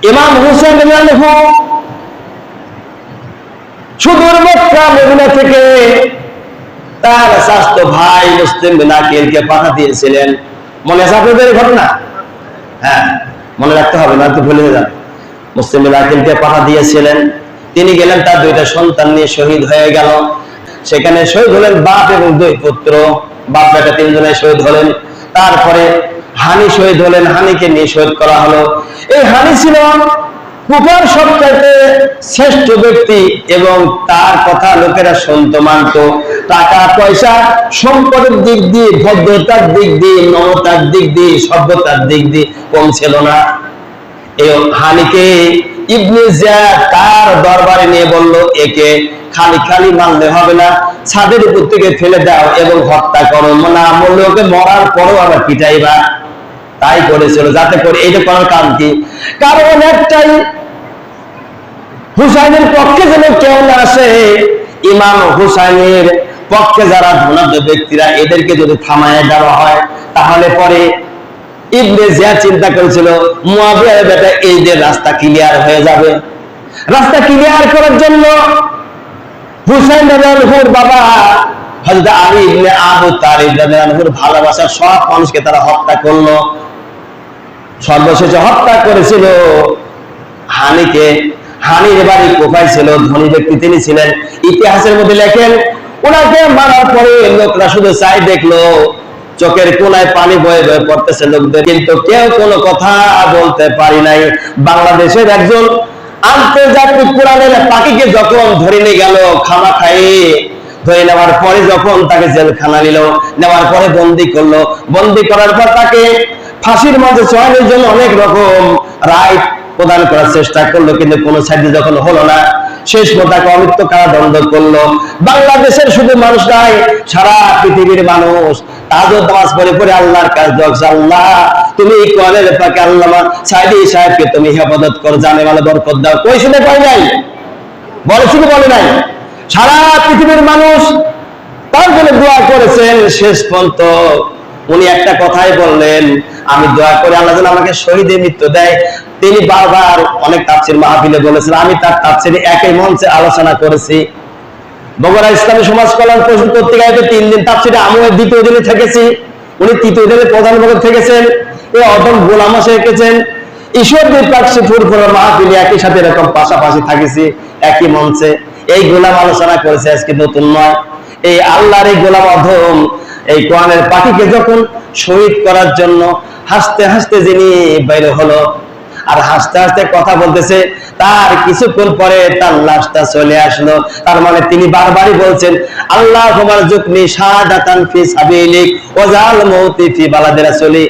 ইমাম হুসাইন রাদিয়াল্লাহু সুদূর মক্কা মদিনা থেকে তার স্বাস্থ্য ভাই মুসলিম বিন আকিলকে পাঠা দিয়েছিলেন। মনে আছে আপনাদের ঘটনা? হ্যাঁ, মনে রাখতে হবে, না তো ভুলে যাবে। মুসলিম বিন আকিলকে পাঠা দিয়েছিলেন, তিনি গেলেন, তার দুইটা সন্তান নিয়ে শহীদ হয়ে গেল। সেখানে শহীদ হলেন বাপ এবং দুই পুত্র, বাপ বেটা তিনজনে শহীদ হলেন। তারপরে হানি শহীদ হলেন, হানিকে নিয়ে শহীদ করা হলো। এই হানি ছিল কুফার সবচাইতে শ্রেষ্ঠ ব্যক্তি এবং তার কথা লোকেরা শুনতো, মানত। টাকা পয়সা সম্পদের দিক দিয়ে, ভদ্রতার দিক দিয়ে, নম্রতার দিক দিয়ে, সভ্যতার দিক দিয়ে কম ছিল না। এই হানিকে ইবনে জিয়াদ তার দরবারে নিয়ে বলল, একে খালি খালি মানলে হবে না, ছাদের উপর থেকে ফেলে দাও এবং হত্যা করো, না মরলে ওকে মরার পরও আবার পিটাইবা। তাই করেছিল, যাতে করে এইটা করার কারণ কি? কারণ একটাই, হুসাইনের পক্ষে যেন কেউ না আসে। ইমাম হুসাইনের পক্ষে যারা ধনাঢ্য ব্যক্তিরা, এদেরকে যদি থামায় দেওয়া হয়, তাহলে পরে ইবনে জিয়াদ চিন্তা করেছিল মুয়াবিয়ার বেটা এই যে রাস্তা ক্লিয়ার হয়ে যাবে। রাস্তা ক্লিয়ার করার জন্য হুসাইন রাদিয়াল্লাহুর বাবা হযরত আলী ইবনে আবু তালিব রাদিয়াল্লাহুর ভালোবাসার সব মানুষকে তারা হত্যা করলো। সর্বশেষে হত্যা করেছিল হানিকে। হানির বাড়ি কোথায় ছিল? ধনী ব্যক্তি তিনি ছিলেন। ইতিহাসের মধ্যে লেখেন, ওনাকে মারার পরে লোকরা শুধু চাই দেখলো, চোখের কোনায় পানি বয়ে বয়ে পড়তেছে লোকদের, কিন্তু কেউ কোনো কথা বলতে পারি নাই। বাংলাদেশের একজন আন্তর্জাতিক কোরআনের পাখিকে যখন ধরে নিয়ে গেল খামা খাইয়ে, ধরে নেওয়ার পরে যখন তাকে জেলখানা নিল, নেওয়ার পরে বন্দি করলো, বন্দি করার পর তাকে ফাঁসির মঞ্চে চড়ানোর জন্য অনেক রকম রায় প্রদান করার চেষ্টা করলো, কিন্তু কোনো সাইডে যখন হলো না, শেষ তাকে অমৃত্যু কারাদণ্ড করলো। বাংলাদেশের শুধু মানুষ নয়, সারা পৃথিবীর মানুষ তাহাজ্জুদ নামাজ পড়ে পড়ে আল্লাহর কাছে দোয়া করছে, আল্লাহ তুমি এই কোরআনের পাকে আল্লামা সাইদি সাহেবকে তুমি হেফাজত করো, জানে মালে বরকত দাও। কই শুনে পাই নাই, বলে শুধু বলে নাই, সারা পৃথিবীর মানুষ তার জন্য দোয়া করেছেন। শেষ পর্যন্ত উনি একটা কথাই বললেন, আমি দোয়া করে আল্লাহ যেন আমাকে শহীদের মৃত্যু দেয়। তিনি বারবার অনেক তাফসীর মাহফিলে বলেছেন, আমি তার তাফসীরে একই মঞ্চে আলোচনা করেছি। বগুড়া ইসলামী সমাজ কল্যাণ পরিষদ পত্রিকায় 3 দিন তাফসীরে আমিও দ্বিতীয় দিনে থেকেছি, উনি তৃতীয় দিনে প্রধান বক্তা থেকেছেন। এই অদম গোলাম মাসে এঁকেছেন। ঈশ্বরদীর পাকশি ফুরফুরা মাহফিলে একই সাথে এরকম পাশাপাশি থাকেছি একই মঞ্চে। এই গোলাম আলোচনা করেছে, আজকে নতুন নয়। এই আল্লাহর এই গোলাম অধম এই কোরআনের পাখিকে যখন শহীদ করার জন্য হাসতে হাসতে যিনি বাইরে হলো, আর হাসতে হাসতে কথা বলতেছে, তার কিছুক্ষণ পরে তার লাশটা চলে আসলো। তার মানে তিনি বারবারই বলছেন, আল্লাহ তোমার জুকনি শাহাদাতান ফি সাবিলিক ওয়াজাল মাউতি ফি বালাদি রাসূলি।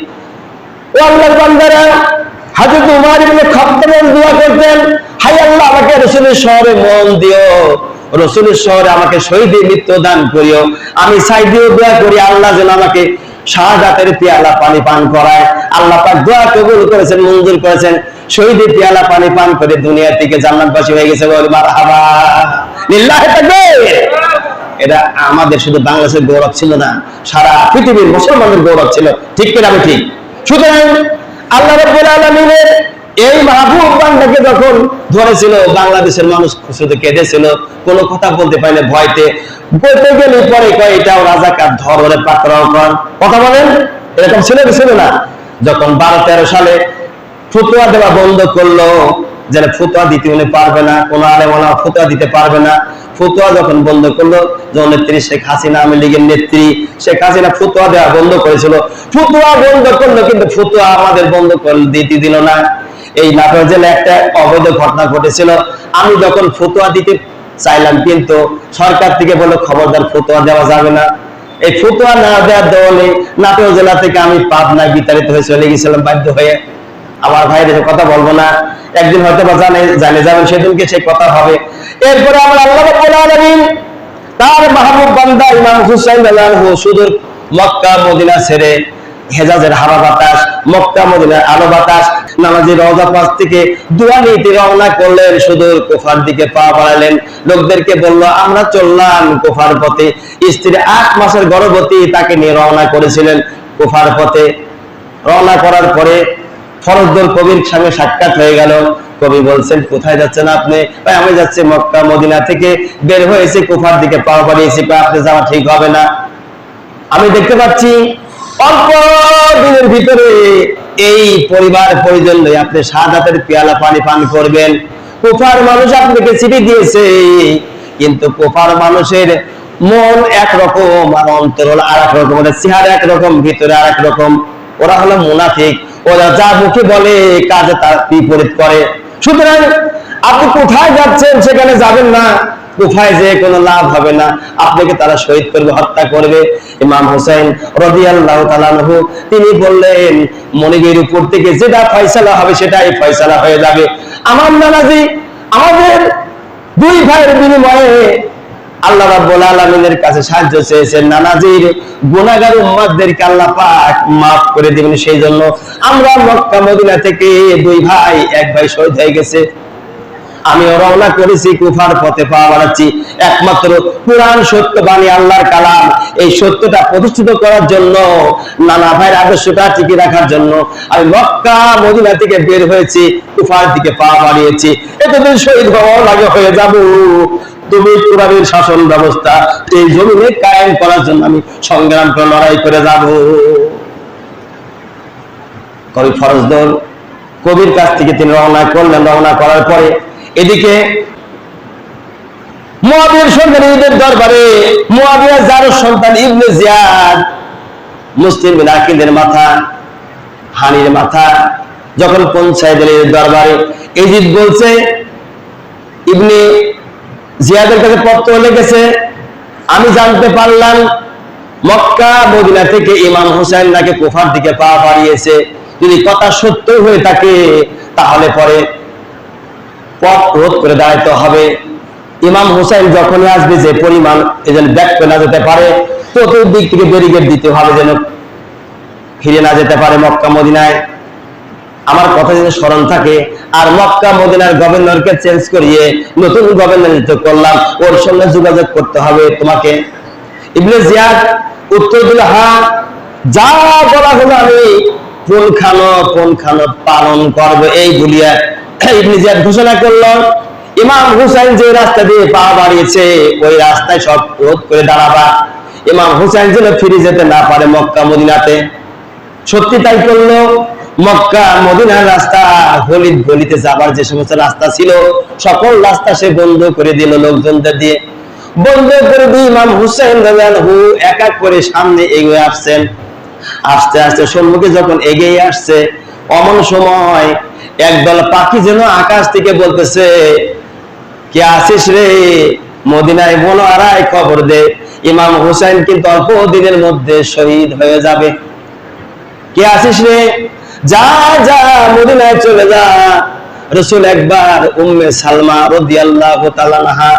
ও আল্লাহর বান্দারা, হযরত উমর ইবনে খাত্তাব দোয়া করতেন, হায় আল্লাহ আমাকে রাসূলের শহরে মন দিও, রাসূলের শহরে আমাকে শহীদের মৃত্যু দান করিও। আমি সাইদিও দোয়া করি আল্লাহ যেন আমাকে শাহাদাতের পেয়ালা পানি পান করায়। আল্লাহ পাক দোয়া কবুল করেছেন, মঞ্জুর করেছেন। শহীদের পেয়ালা পানি পান করে দুনিয়া থেকে জান্নাতবাসী হয়ে গেছে। বলি মারহাবা, লিল্লাহি তাকবীর। এটা আমাদের শুধু বাংলাদেশের গৌরব ছিল না, সারা পৃথিবীর মুসলমানদের গৌরব ছিল। ঠিক কিনা? আমি ঠিক। সুতরাং আল্লাহ রাব্বুল আলামিনের এই মাহবুব বান্দাকে যখন ধরেছিল, বাংলাদেশের মানুষ শুধু কেঁদেছিল, কোনো কথা বলতে পারেনি ভয়তে। বলতে গেলে পরে কয় এটাও রাজাকার, ধর ওরে পাকড়াও কর। কথা বলেন, এরকম ছিল কি ছিল না? যখন 12-13 সালে ফতোয়া দেওয়া বন্ধ করলো, যে ফতোয়া দিতে উনি পারবে না, কোন আলেম ওলামা ফতোয়া দিতে পারবে না, ফতোয়া যখন বন্ধ করলো, যখন নেত্রী শেখ হাসিনা, আওয়ামী লীগের নেত্রী শেখ হাসিনা ফতোয়া দেওয়া বন্ধ করেছিল, ফতোয়া বন্ধ করলো, কিন্তু ফতোয়া আমাদের বন্ধ করে দিতে দিল না। এই নাটোর জেলায় একটা অবৈধ ঘটনা ঘটেছিল। আমি যখন ফতোয়া দিতে চাইলাম, কিন্তু সরকার থেকে বললো খবরদার ফতোয়া দেওয়া যাবে না। এই ফতোয়া না দেওয়ার দলে নাটোর জেলা থেকে আমি পাবনায় বিতাড়িত হয়ে চলে গেছিলাম বাধ্য হয়ে। আমার ভাইয়ের কথা বলবো না, একদিন হয়তো বা জানে যাবেন, সেদিনকে সেই কথা হবে। এরপরে আমরা আল্লাহ রাব্বুল আলামিন তার মাহবুব বান্দা ইমাম হুসাইন রাদিয়াল্লাহু সুদূর মক্কা মদিনা ছেড়ে হেজাজের হাওয়া বাতাস, মক্কা মদিনার আলো বাতাস, নামাজি রওজা পাশ থেকে দোয়া নিতে রওনা করলেন, সুদূর কুফার দিকে পা বাড়ালেন। লোকদেরকে বলল, আমরা চললাম কুফার পথে। স্ত্রী 8 মাসের গর্ভবতী, তাকে নিয়ে রওনা করেছিলেন কুফার পথে। রওনা করার পরে ফরজদৌল কবির সঙ্গে সাক্ষাৎ হয়ে গেল। কবি বলছেন, কোথায় যাচ্ছেন আপনি? ভাই আমি যাচ্ছি মক্কা মদিনা থেকে বের হয়েছি, কুফার দিকে পা বাড়িয়েছি। আপনি যাওয়া ঠিক হবে না। আমি দেখতে পাচ্ছি অল্প দিনের ভিতরে এই পরিবার পরিজন লয়ে আপনি শাহাদাতের পেয়ালা পানি পান করবেন। কুফার মানুষ আপনাকে চিঠি দিয়েছে, কিন্তু কুফার মানুষের মন একরকম আর অন্তর হলো আর এক রকম, চেহারা একরকম, ভিতরে আর এক রকম। ওরা হলো মুনাফিক, ওরা যা মুখে বলে কাজে তার বিপরীত করে। সুতরাং আপনি কোথায় যাচ্ছেন সেখানে যাবেন না, কোথায় যে কোনো লাভ হবে না, আপনাকে তারা শহীদ করবে, হত্যা করবে। ইমাম হোসেন রাদিয়াল্লাহু তাআলা আনহু তিনি বললেন, মনিবের উপর থেকে যেটা ফয়সালা হবে সেটাই ফয়সালা হয়ে যাবে। আমার নানাজি আমাদের দুই ভাইয়ের বিনিময়ে আল্লাহ রাব্বুল আলামিনের কাছে সাহায্য চেয়েছেন, নানাজির গুনাহগার উম্মতদেরকে আল্লাহ পাক maaf করে দিবেন। সেই জন্য আমরা মক্কা মদিনা থেকে দুই ভাই, এক ভাই শহীদ হয়ে গেছে। আমি রওনা করেছি কুফার পথে পা বাড়াচ্ছি, একমাত্র কুরআন সত্য বাণী আল্লাহর কালাম, এই সত্যটা প্রতিষ্ঠিত করার জন্য, নানা ভাইয়ের আদর্শটা টিকে রাখার জন্য আমি মক্কা মদিনা থেকে বের হয়েছি, কুফার দিকে পা বাড়িয়েছি। এতদিন শহীদ হওয়ার আগে হয়ে যাব, তুমি কুরআনের শাসন ব্যবস্থা এই জমিনে কায়েম করার জন্য আমি সংগ্রাম করে লড়াই করে যাব। কবি ফরজদৌল কবির কাছ থেকে তিনি রওনা করলেন। রওনা করার পরে এদিকে মুয়াবিয়ার সন্তান ঈদের দরবারে, মুয়াবিয়া যার সন্তান ইবনে জিয়াদ, মুসলিম বিন আকিলের মাথা, হানির মাথা, যখন পৌঁছায় দিলেন দরবারে, ইজিদ বলছে, ইবনে জিয়াদের কাছে পত্র লিখেছে, আমি জানতে পারলাম মক্কা মদিনা থেকে ইমাম হোসেন নাকি কুফার দিকে পা বাড়িয়েছে। যদি কথা সত্য হয়ে থাকে তাহলে পরে পথ রোধ করে দাঁড়াতে হবে। ইমাম হোসেন যখনই আসবে, যে পরিমাণ যেন ব্যাক করে না যেতে পারে, চতুর্দিক থেকে ব্যারিকেড দিতে হবে যেন ফিরে না যেতে পারে মক্কা মদিনায়। আমার কথা যেন স্মরণ থাকে। আর মক্কা মদিনার গভর্নরকে চেঞ্জ করিয়ে নতুন গভর্নর নিযুক্ত করলাম, ওর সঙ্গে যোগাযোগ করতে হবে তোমাকে। ইবনে জিয়াদ উত্তর দিল, হ্যাঁ যা বলা হলো আমি পুনখানো পালন করবো। এই বলিয়া ইবনে জিয়াদ ঘোষণা করলো, ইমাম হুসাইন যে রাস্তা দিয়ে পা বাড়িয়েছে ওই রাস্তায় সব রোধ করে দাঁড়াবা, ইমাম হুসাইন যেন ফিরে যেতে না পারে মক্কা মদিনাতে। সত্যি তাই করলো। মক্কা মদিনার রাস্তা, গলিতে যাবার যে সমস্ত রাস্তা ছিল সকল রাস্তা সে বন্ধ করে দিল, লোকজনদের দিয়ে বন্ধ করে দিয়ে ইমাম হুসাইন রাদিয়াল্লাহু এক এক করে সামনে এগিয়ে আসছেন। আস্তে আস্তে সম্মুখে যখন এগিয়ে আসছে, অমন সময় একদল পাখি যেন আকাশ থেকে বলতেছে, কে আসিস রে, মদিনায় বনোয়ারায় খবর দে, ইমাম হুসাইন কিন্তু অল্প দিনের মধ্যে শহীদ হয়ে যাবে। কে আসিস রে, যা যা মদিনায় চলে যা। রাসূল একবার উম্মে সালমা রাদিয়াল্লাহু তাআলা আনহা,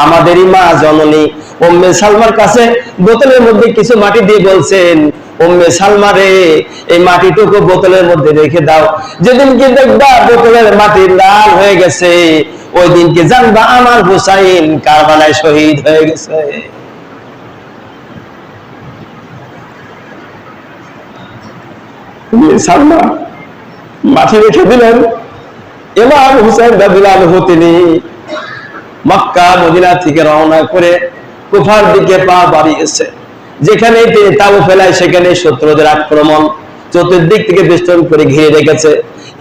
আমাদেরই মা জননী উম্মে সালমার কাছে বোতলের মধ্যে কিছু মাটি দিয়ে বলছেন, উম্মে সালমা রে, এই মাটিটুকু বোতলের মধ্যে রেখে দাও, যেদিনকে দেখবা বোতলের মাটি লাল হয়ে গেছে ওই দিনকে জানবা আমার হুসাইন কারবালায় শহীদ হয়ে গেছে। সালমা মাটি রেখে দিলেন। ইমাম হুসাইন রাদিয়াল্লাহু তিনি মক্কা মদিনা থেকে রওনা করে কুফার দিকে পা বাড়িয়েছে। যেখানে তাবু ফেলায় সেখানে শত্রুদের আক্রমণ, চতুর্দিক থেকে বেষ্টন করে ঘিরে রেখেছে,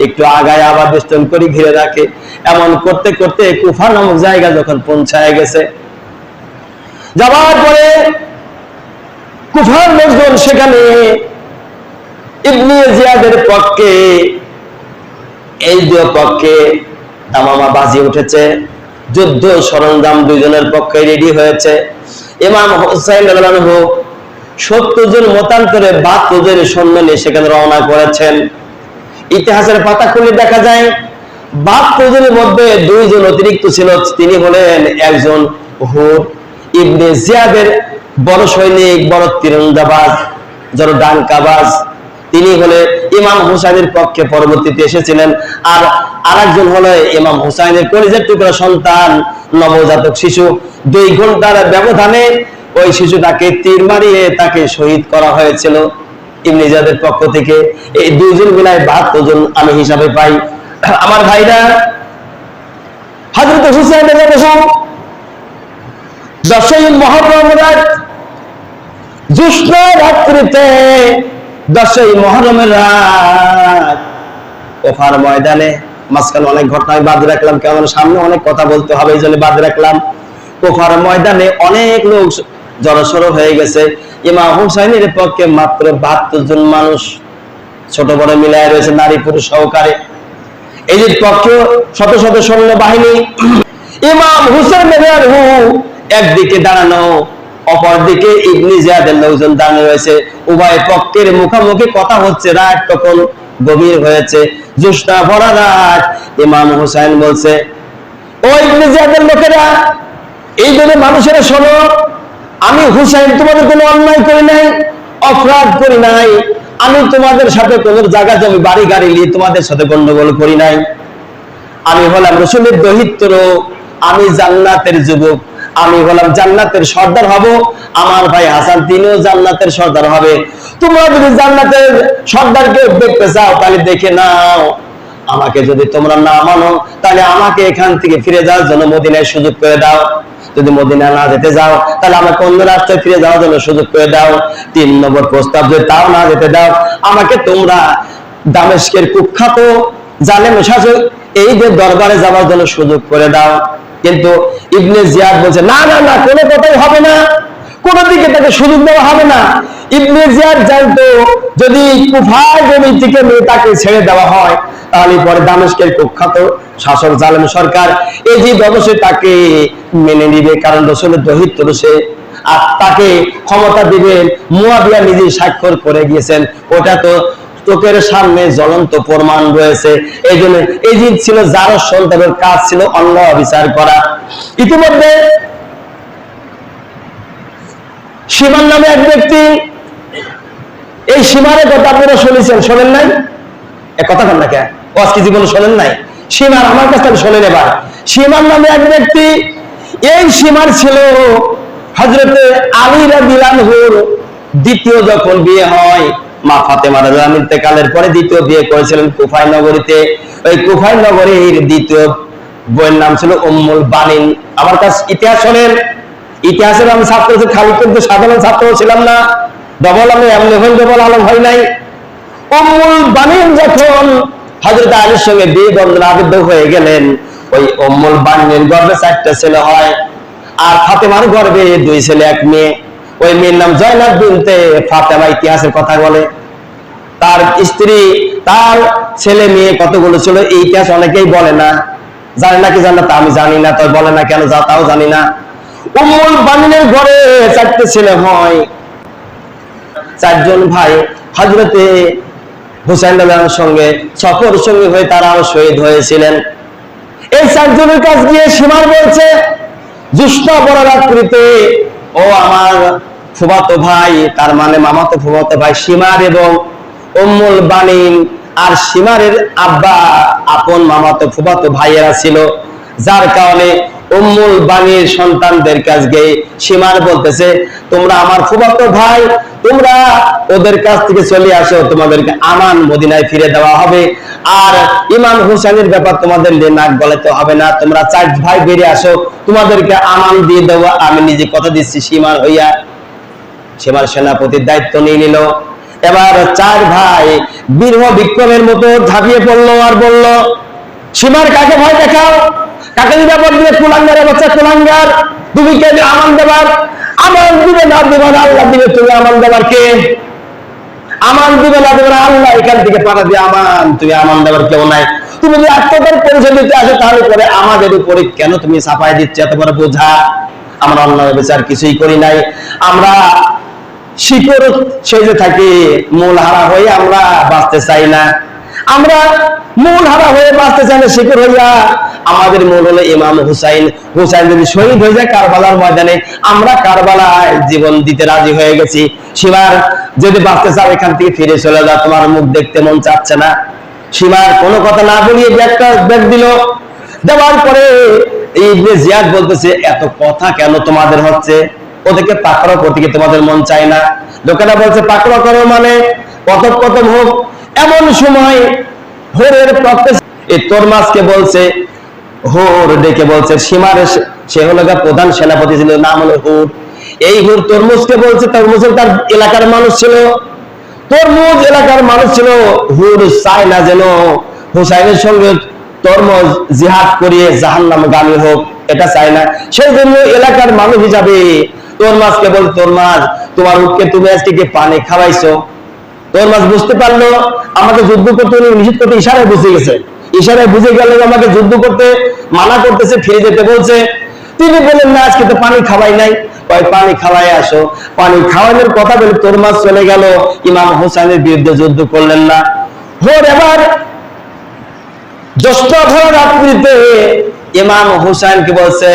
একটু আগায় আবার বেষ্টন করে ঘিরে রাখে। এমন করতে করতে কুফা নামক জায়গা যখন পৌঁছায় গেছে, যাওয়ার পরে কুফার লোকজন সেখানে ইবনে জিয়াদের পক্ষে, এই দুই পক্ষে তামামা বাজি উঠেছে, যুদ্ধ সরঞ্জাম দুইজনের পক্ষে রেডি হয়েছে। ইমাম হুসাইন রাদিয়াল্লাহু 70 জন মতান্তরে 72 জন সৈন্য নিয়ে সেখানে রওনা করেছেন। ইতিহাসের পাতা খুলে দেখা যায় 72 জনের মধ্যে 2 জন অতিরিক্ত ছিল। তিনি হলেন একজন হুর ইবনে জিয়াদের বড় সৈনিক, বড় তীরন্দাবাজ, যার ডানকাবাজ, তিনি হলে ইমাম হুসাইনের পক্ষে পরবর্তীতে এসেছিলেন। আর আরেকজন হলো ইমাম হুসাইনের কলিজার টুকরা সন্তান, নবজাতক শিশু। 2 ঘন্টার ব্যবধানে ওই শিশুটাকে তীর মারিয়ে তাকে শহীদ করা হয়েছিল। ইবনে জিয়াদের পক্ষ থেকে। এই দুইজন মিলায় 72 জন আমি হিসাবে পাই। আমার ভাইরা, হযরত হুসাইন রাদিয়াল্লাহু 10ই মুহররম রাত, জ্যৈষ্ঠ রাত্রিতে 10ই মুহররমের রাত কুফার ময়দানে, মাঝখানে অনেক ঘটনা আমি বাদ রাখলাম, কারণ সামনে অনেক কথা বলতে হবে, এই জন্য বাদ রাখলাম। কুফার ময়দানে অনেক লোক জড়সড় হয়ে গেছে। ইমাম হুসাইনের পক্ষে মাত্র 72 জন মানুষ, ছোট বড় মিলায় রয়েছে, নারী পুরুষ সহকারে। এই যে পক্ষে শত শত সৈন্য বাহিনী, ইমাম হুসাইন রাদিয়াল্লাহু একদিকে দাঁড়ানো, অপর দিকে ইবনে জিয়াদের লোকজন দাঁড়িয়ে রয়েছে। উভয় পক্ষের মুখোমুখি কথা হচ্ছে। রাত তখন গভীর হয়েছে, জ্যোৎস্না ভরা রাত। ইমাম হুসাইন বলছে, ও ইবনে জিয়াদের লোকেরা, এই জন্য মানুষেরা শোনো, আমি হুসাইন তোমাদের কোনো অন্যায় করি নাই, অপরাধ করি নাই, আমি তোমাদের সাথে কোনো জায়গা জমি বাড়ি গাড়ি নিয়ে তোমাদের সাথে গন্ডগোল করি নাই। আমি হলাম রাসূলের দহিত্র, আমি জান্নাতের যুবক, আমি হলাম জান্নাতের সর্দার হব। আমার ভাই হাসান তিনিও জান্নাতের সর্দার হবে। তোমরা যদি জান্নাতের সর্দারকে দেখতে চাও তাহলে দেখে নাও। আমাকে যদি তোমরা না মানো তাহলে আমাকে এখান থেকে ফিরে যাওয়ার জন্য মদিনায় সুযোগ করে দাও। যদি মদিনা না যেতে যাও তাহলে আমাকে অন্য রাস্তায় ফিরে যাওয়ার জন্য সুযোগ করে দাও। 3 নম্বর প্রস্তাব, যদি তাও না যেতে দাও, আমাকে তোমরা দামেস্কের কুখ্যাত জালেম শাসক এই যে দরবারে যাওয়ার জন্য সুযোগ করে দাও। কিন্তু ইবনে জিয়াদ বলছে, না না না, কোনো কথাই হবে না, কোনো দিকে তাকে সুযোগ দেওয়া হবে না। ইবনে জিয়াদ জানতো যদি কুফার জমি থেকে তাকে ছেড়ে দেওয়া হয় তাহলে পরে দামেস্কের কুখ্যাত শাসক জালেম সরকার এজিদ অবশ্যই তাকে মেনে নিবে, কারণ রাসূলের দহিত্র সে, আর তাকে ক্ষমতা দিবেন। মুয়াবিয়া নিজে স্বাক্ষর করে গিয়েছেন, ওটা তো চোখের সামনে জ্বলন্ত প্রমাণ রয়েছে। এই জন্য এজিদ ছিল যার সন্তানের কাজ ছিল অন্যায় বিচার করা। ইতিমধ্যে সীমান নামে এক ব্যক্তি, এই সীমারের কথা আপনারা শুনেছেন, শোনেন নাই? এক কথা বল না, কে আজকে জীবনে শোনেন নাই? সীমার আমার কাছ থেকে শোনেন এবার। সীমান নামে এক ব্যক্তি, এই সীমার ছিল হযরতে আলী রাদিয়াল্লাহু আনহুর দ্বিতীয় যখন বিয়ে হয়, মা ফাতেমা রাদিয়াল্লাহু আনহা ইন্তেকালের পরে দ্বিতীয় বিয়ে করেছিলেন কুফায় নগরীতে। ওই কুফায় নগরীর দ্বিতীয় বইয়ের নাম ছিল উম্মুল বানিন। আমার কাছে ইতিহাস শোনেন, ইতিহাসের আমি ছাত্র, খালি কিন্তু সাধারণ ছাত্র ছিলাম না, ডবল আমি এমন ডবল আলম হয় নাই। উম্মুল বানিন যখন হযরত আলীর সঙ্গে বিয়ে বন্ধনে আবদ্ধ হয়ে গেলেন, ওই উম্মুল বানিনের গর্ভে 4টা ছেলে হয়, আর ফাতেমার গর্ভে 2 ছেলে 1 মেয়ে। ওই মেয়ের নাম জয়নাব বিনতে ফাতেমা। ইতিহাসের কথা বলে তার স্ত্রী, তার ছেলে মেয়ে কতগুলো ছিল এই ইতিহাস অনেকেই বলে না, জানে না কি জানে না তা আমি জানি না, তাই বলে না কেন যা তাও জানি না। উম্মুল বানিনের ঘরে 4টে ছেলে হয়। 4 জন ভাই হযরতে হুসাইন রাদিয়াল্লাহু সঙ্গে সফর সঙ্গী হয়ে তারাও শহীদ হয়েছিলেন। এই 4 জনের কাছে গিয়ে সীমার বলছে, জ্যৈষ্ঠ বড় রাত্রিতে, ও আমার ফুফাতো ভাই, তার মানে মামাতো ফুফাতো ভাই সীমার এবং উম্মুল বানিন, আর সীমারের আব্বা আপন মামাতো ফুফাতো ভাইয়েরা ছিল, যার কারণে উম্মুল বানির সন্তানদের কাছে গিয়ে সীমার বলতেছে, তোমরা আমার ফুফাতো ভাই, তোমরা ওদের কাছ থেকে চলে আসো, তোমাদেরকে আমান মদিনায় ফিরে দেওয়া হবে। আর ইমাম হুসাইনের ব্যাপার তোমাদের নাক গলাতে হবে না, তোমরা 4 ভাই বেরিয়ে আসো, তোমাদেরকে আমান দিয়ে দেওয়া আমি নিজে কথা দিচ্ছি। সীমার হইয়া সীমার সেনাপতির দায়িত্ব নিয়ে নিল। এবার 4 ভাই বীরহ বিক্রমের মতো ঝাঁপিয়ে পড়লো আর বলল, সীমার কাকে ভয় দেখাও, কাকে নিরাপদ দিয়ে, কুলাঙ্গারের বাচ্চা কুলাঙ্গার, তুমি কে আমান দেবার? আমান দিবে না দেবার আল্লাহ দিবে, তুমি আমান দেবার কে? আমান দিবে না দেবার আল্লাহ এখান থেকে পাঠা দিয়ে, আমান তুমি আমান দেবার কেউ নাই। তুমি যদি আত্মতার পরিচয় দিতে আসো তাহলে পরে আমাদের উপরে কেন তুমি চাপাই দিচ্ছ এত বড় বোঝা? আমরা অন্যায় বিচার কিছুই করি নাই, আমরা শিকড় সেজে থাকি, মূল হারা হয়ে আমরা বাঁচতে চাই না। আমরা মূল হারা হয়ে বাঁচতে চাই না শিকড় হইয়া। আমাদের মূল হলো ইমাম হুসাইন। হুসাইন যদি শহীদ হয়ে যায় কারবালার ময়দানে, আমরা কারবালায় জীবন দিতে রাজি হয়ে গেছি। সীমার যদি বাঁচতে চাও এখান থেকে ফিরে চলে যাও, তোমার মুখ দেখতে মন চাচ্ছে না। সীমার কোনো কথা না বলিয়ে ব্যাগটা ব্যাগ দিল। দেওয়ার পরে ইবনে জিয়াদ বলতেছে, এত কথা কেন তোমাদের হচ্ছে? ওদেরকে পাকড়াও করতে কি তোমাদের মন চায় না? লোকেরা বলছে পাকড়াও করো মানে কতক কতক হোক। এমন সময় হুরের পক্ষে এই তরমাসকে বলছে, হুর ডেকে বলছে, সীমার সে হলো প্রধান সেনাপতি ছিল, নাম হলো হুর। এই হুর তরমুজকে বলছে, তরমুজের তার এলাকার মানুষ ছিল, তরমুজ এলাকার মানুষ ছিল। হুর চায় না যেন হুসাইনের সঙ্গে তরমুজ জিহাদ করিয়ে জাহান্নামগামী হোক, এটা চায় না। সেই জন্য এলাকার মানুষ হিসাবে তরমাজকে বল, তরমাজ তোমার হুটকে তুমি আজকে কি পানি খাওয়াইছো? তরমাজ বুঝতে পারলো আমাকে যুদ্ধ করতে নিষেধ করতে, ইশারায় বুঝে গেছে। ইশারায় বুঝে গেল আমাকে যুদ্ধ করতে মানা করতেছে, ফিরে যেতে বলছে। তিনি বলেন না আজকে তো পানি খাওয়াই নাই, পানি খাওয়াই আসো। পানি খাওয়ানোর কথা বলে তরমাজ চলে গেল, ইমাম হোসেনের বিরুদ্ধে যুদ্ধ করলেন না। হোর এবার জ্যৈষ্ঠ ভরা রাত্রিতে ইমাম হুসাইনকে বলছে,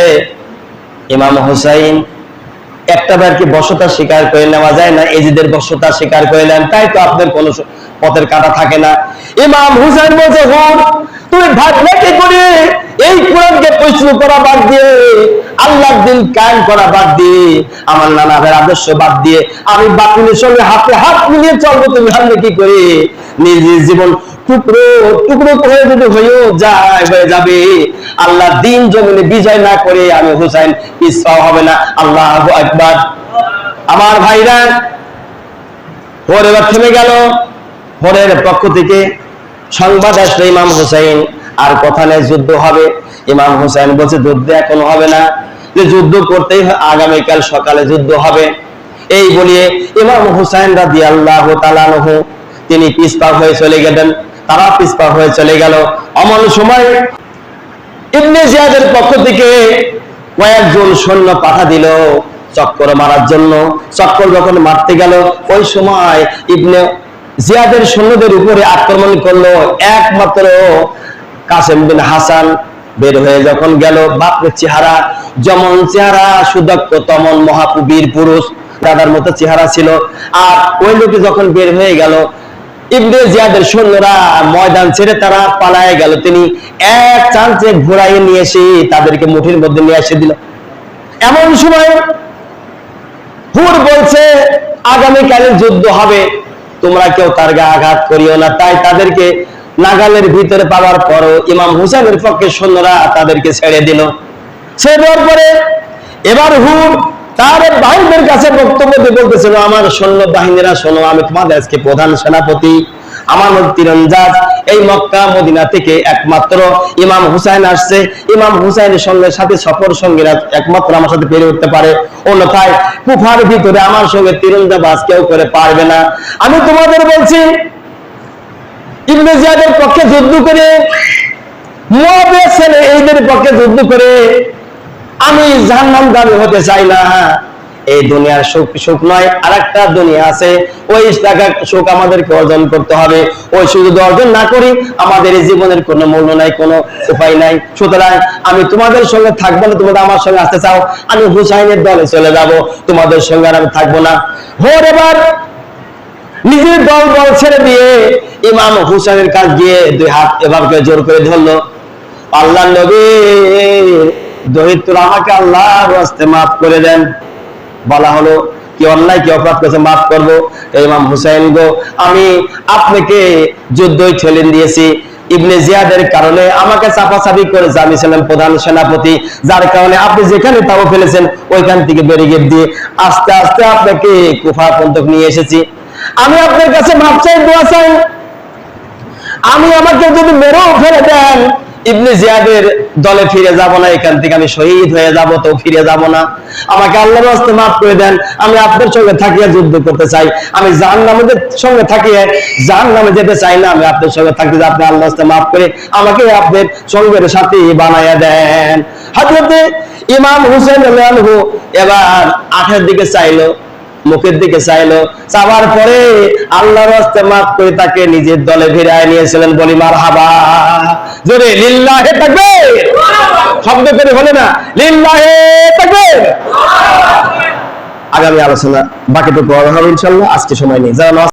ইমাম হুসাইন একটা বার কি বশ্যতা স্বীকার করে নেওয়া যায় না? এজিদের বশ্যতা স্বীকার করে নেন, তাই তো আপনার কোন পথের কাঁটা থাকে না। ইমাম হুসাইন বলছে, হুর তুমি ভাবলে কি করে এই কোরআনকে প্রশ্ন করা বাদ দিয়ে, আল্লাহর দিন কায়েম করা বাদ দিয়ে, আমার নানাদের আদর্শ বাদ দিয়ে আমি বাতিলের সঙ্গে হাতে হাত মিলিয়ে চলবো? তুমি ভাবলে কি করে নিজের জীবন টুকরো টুকরো করে যদি হয়ে যাবে, আল্লাহ দিন জমিনে বিজয় না করে আমি হুসাইন পিছপা হবে না। আল্লাহু আকবার। আমার ভাইরা, হোর এবার থেমে গেল। হোরের পক্ষ থেকে সংবাদ আসলো, ইমাম হুসাইন আর কথা নেই, যুদ্ধ হবে। ইমাম হুসাইন বলছে যুদ্ধ এখন হবে না, যে যুদ্ধ করতেই আগামীকাল সকালে যুদ্ধ হবে। এই বলিয়ে ইমাম হুসাইন রাদিয়াল্লাহু তাআলা আনহু তিনি পিছপা হয়ে চলে গেলেন, তারা পিছপা হয়ে চলে গেল। এমন সময় ইবনে জিয়াদের পক্ষ থেকে কয়েকজন সৈন্য পাঠা দিল চক্কর মারার জন্য। চক্কর যখন মারতে গেল, ওই সময় ইবনে জিয়াদের সৈন্যদের উপরে আক্রমণ করলো একমাত্র কাসেম বিন হাসান। বের হয়ে যখন গেল, বাপের চেহারা যেমন চেহারা, সুদক্ষ তমন মহাবীর পুরুষ, দাদার মতো চেহারা ছিল। আর ওই লোকে যখন বের হয়ে গেল, ইবনে জিয়াদের সৈন্যরা ময়দান ছেড়ে তারা পালায় গেল। তিনি এক চান্সে ঘোড়ায় নিয়ে এসে তাদেরকে মুঠির মধ্যে নিয়ে এসে দিল। এমন সময় হুর বলছে আগামীকালে যুদ্ধ হবে, তোমরা কেউ তার গায়ে আঘাত করিও না। তাই তাদেরকে নাগালের ভিতরে পাওয়ার পরও ইমাম হুসাইনের পক্ষে সৈন্যরা তাদেরকে ছেড়ে দিল। ছেড়ে দেওয়ার পরে এবার হুর তার বাহিনীর কাছে বক্তব্য দিয়ে বলতেছিল, আমার সৈন্য বাহিনীরা শোনো, আমি তোমাদের আজকে প্রধান সেনাপতি, আমার তীরন্দাজ। এই মক্কা মদিনা থেকে একমাত্র ইমাম হুসাইন আসছে। ইমাম হুসাইনের সঙ্গে সাথে সফর সঙ্গীরা একমাত্র আমার সাথে পেরে উঠতে পারে, অন্যথায় কুফার ভিতরে আমার সঙ্গে তীরন্দাজ কেউ করে পারবে না। আমি তোমাদের বলছি, ইবনে জিয়াদের পক্ষে যুদ্ধ করে, মুআবিয়া ছেলে এইদের পক্ষে যুদ্ধ করে আমি জাহান্নামগামী হতে চাই না। এই দুনিয়ার সুখ সুখ নয়, আরেকটা দুনিয়া আছে, ওই টাকা সুখ আমাদেরকে অর্জন করতে হবে। ওই সুখ যদি অর্জন না করি আমাদের এই জীবনের কোনো মূল্য নাই, কোনো উপায় নাই। সুতরাং আমি তোমাদের সঙ্গে থাকবো না। তোমরা আমার সঙ্গে আসতে চাও, আমি হুসাইনের দলে চলে যাব, তোমাদের সঙ্গে আর আমি থাকবো না। হোর এবার নিজের দল বল ছেড়ে দিয়ে ইমাম হুসাইনের কাছে গিয়ে দুই হাত এভাবে জোর করে ধরলো, আল্লাহর নবী দহিত আমাকে আল্লাহর রাস্তায় মাফ করে দেন। বলা হলো কি অন্যায় কি অপরাধ করেছে, মাফ করবো। ইমাম হুসাইন গো, আমি আপনাকে যুদ্ধই ঠেলে দিয়েছি, ইবনে জিয়াদের কারণে আমাকে চাপাচাপি করেছে, আমি ছিলাম প্রধান সেনাপতি, যার কারণে আপনি যেখানে তাও ফেলেছেন ওইখান থেকে ব্যারিকেড দিয়ে আস্তে আস্তে আপনাকে কুফা পর্যন্ত নিয়ে এসেছি। আমি আপনার কাছে মাফ চাই, দোয়া চাই, আমি আমাকে যদি মেরেও ফেলে দেন ইবনে জিয়াদের দলে ফিরে যাব না, এখান থেকে আমি শহীদ হয়ে যাব, তো ফিরে যাব না। আমাকে আল্লাহর রাস্তায় মাফ করে দেন, আমি আপনার সঙ্গে থাকিয়ে যুদ্ধ করতে চাই। আমি জাহান্নামের সঙ্গে থাকিয়ে জাহান্নামে যেতে চাই না, আমি আপনার সঙ্গে থাকতে চাই। আপনি আল্লাহর রাস্তায় মাফ করে আমাকে আপনার সঙ্গের সাথে বানাইয়া দেন। হযরতে ইমাম হুসাইন রাদিয়াল্লাহু এবার আখের দিকে চাইলো, মুখের দিকে চাইলো, চাওয়ার পরে আল্লাহর রাস্তায় মাফ করে তাকে নিজের দলে ফিরিয়ে নিয়েছিলেন। বলি মারহাবা, জোরে লিল্লাহি তাকবীর, শব্দ করে হলো না, লিল্লাহি তাকবীর। আগামী আলোচনা বাকিটুকু হবে ইনশাআল্লাহ, আজকে সময় নেই। যারা